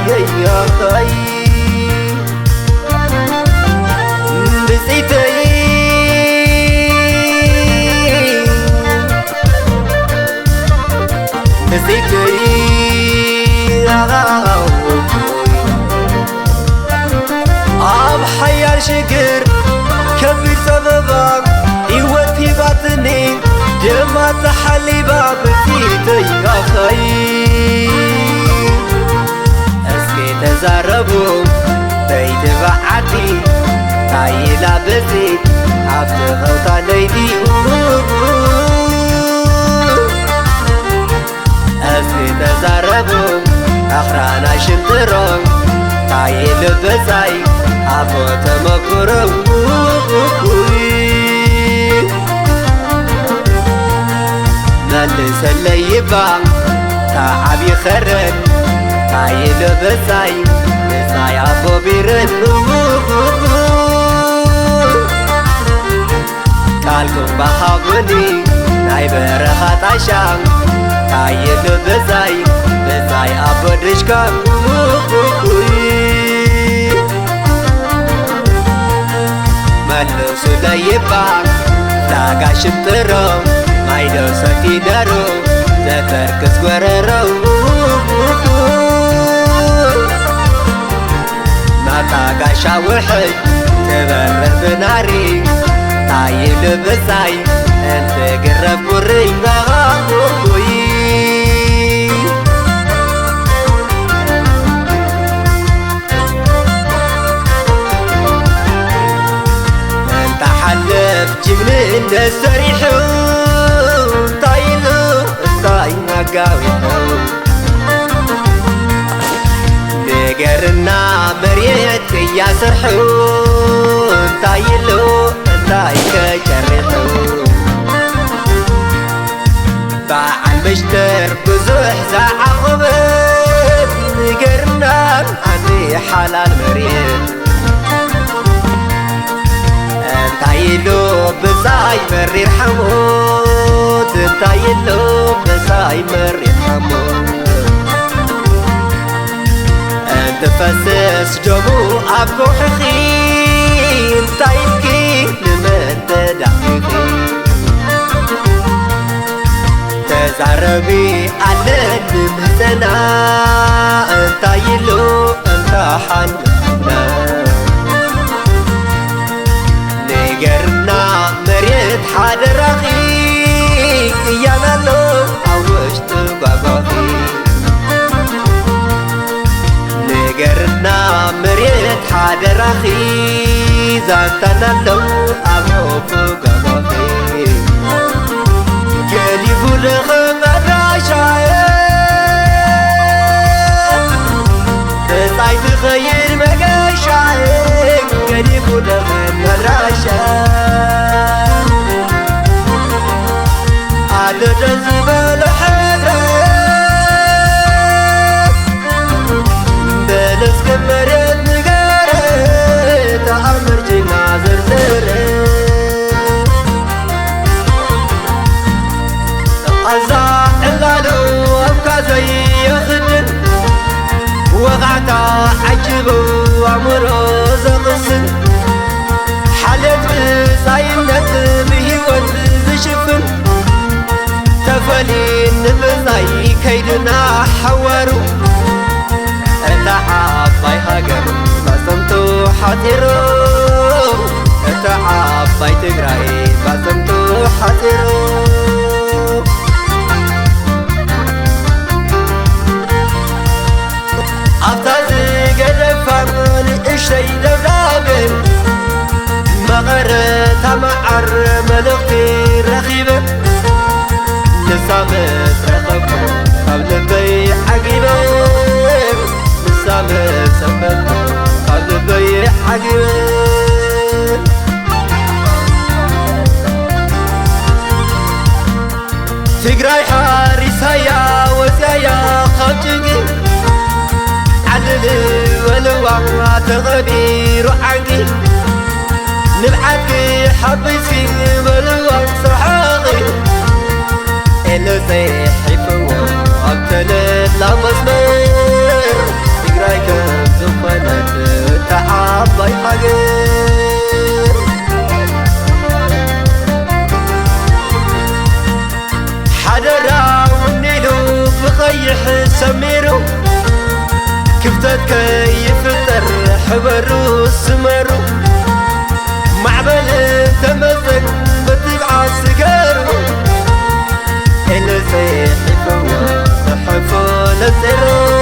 يا خي بسيتي عم حيال شكر كفي سببك يوتي باطني جمع تحلي باب سيتي يا خي اسكي تزاربو بيت بعتي تايلا بزيت عبد غوطا ليدي اسكي تزاربو اخرانا شنطرون تايل بزاي عفو تمكرو ملس اللي يبان تعب يخرن تايل بزاي بزاي عفو بيرن قالكم بحابني ناي برخات عشان تايل بزاي بزاي عفو درشكا ملس اللي يبان تاقا شنطرو مايدو سكي دارو زفركس وررو ما تاقا شاوحي تبرر بناري تايل بزاي انت قرب وري نغاقوي انت حلف جبن السريحو دقرنا مريت يا سرحون تايلو تايك جرحو باع المشتر بزوح زاع غبت دقرنا عندي حلال مريت تايلو بزاي مرير حمود تايلو بزاي مرير حمود انت فسس جمو ابو حخين تايلكي لمن تدعيكي تزعربي على المهزنا تايلو انت حننا نقرنا مريت حاد رخيق يانا لو عوشت باباخي نقرنا مريت حاد رخيق زانتنا لو عوشت باباخي جالي فلخ مداشايك تسعي تخير مقاشايك جالي فلخ على جذب الحدرات بلس كمرت نقارت عمر جنا زرزرت أزاع اللالو أبكى زي يخدن وقعتا عجبو عمرو زغسن حالت بزاينت بهيوت زشفن تفلين بزاي كيدنا حوارو اتعاب باي هاجر بسمتو حاضرو اتعاب باي تقراي بسمتو حاضرو أبتازي قدفان اشتي دبرابن مغرت معر ملقتي رخيبة نسامت رخبو قبل بيع عقيبة نسامت سبتو قبل بيع عقيبة تقراي حارس هيا وزايا خبجني عللي ولوعا تغبير عنقي نبعتي حبيسي بلوان صحاغي إلو زي حيفو أبتلت لا مصبر تقراي كي يفتر حبرو السمرو معبل تمزن بتبع سجارو اللي زي حفو صحفو لسرو